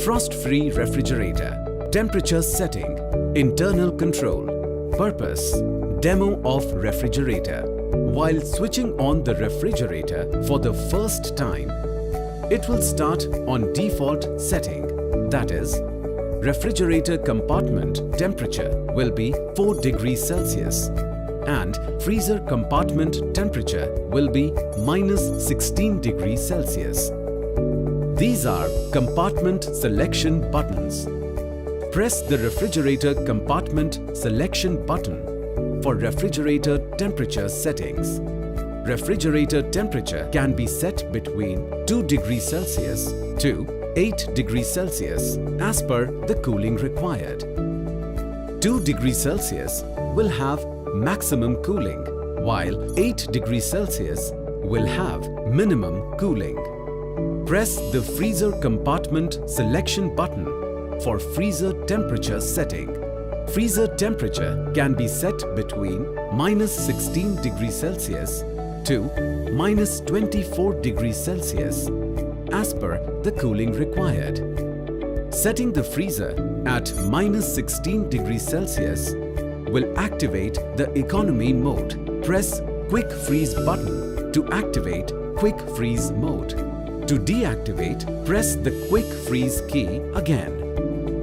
Frost-free refrigerator. Temperature setting. Internal control. Purpose. Demo of refrigerator. While switching on the refrigerator for the first time, it will start on default setting, that is, refrigerator compartment temperature will be 4 degrees Celsius and freezer compartment temperature will be -16 degrees Celsius. These are compartment selection buttons. Press the refrigerator compartment selection button for refrigerator temperature settings. Refrigerator temperature can be set between 2 degrees Celsius to 8 degrees Celsius as per the cooling required. 2 degrees Celsius will have maximum cooling, while 8 degrees Celsius will have minimum cooling. Press the freezer compartment selection button for freezer temperature setting. Freezer temperature can be set between -16 degrees Celsius to -24 degrees Celsius as per the cooling required. Setting the freezer at -16 degrees Celsius will activate the economy mode. Press Quick Freeze button to activate Quick Freeze mode. To deactivate, press the Quick Freeze key again.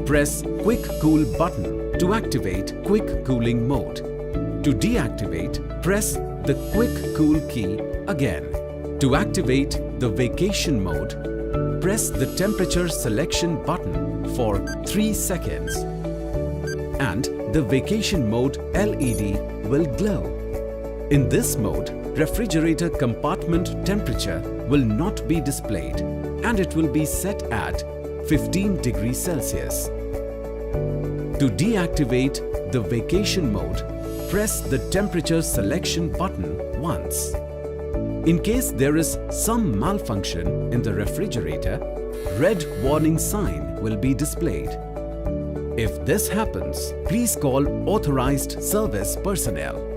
Press Quick Cool button to activate Quick Cooling mode. To deactivate, press the Quick Cool key again. To activate the vacation mode, press the temperature selection button for 3 seconds and the vacation mode LED will glow. In this mode, refrigerator compartment temperature will not be displayed and it will be set at 15 degrees Celsius. To deactivate the vacation mode, press the temperature selection button once. In case there is some malfunction in the refrigerator, red warning sign will be displayed. If this happens, please call authorized service personnel.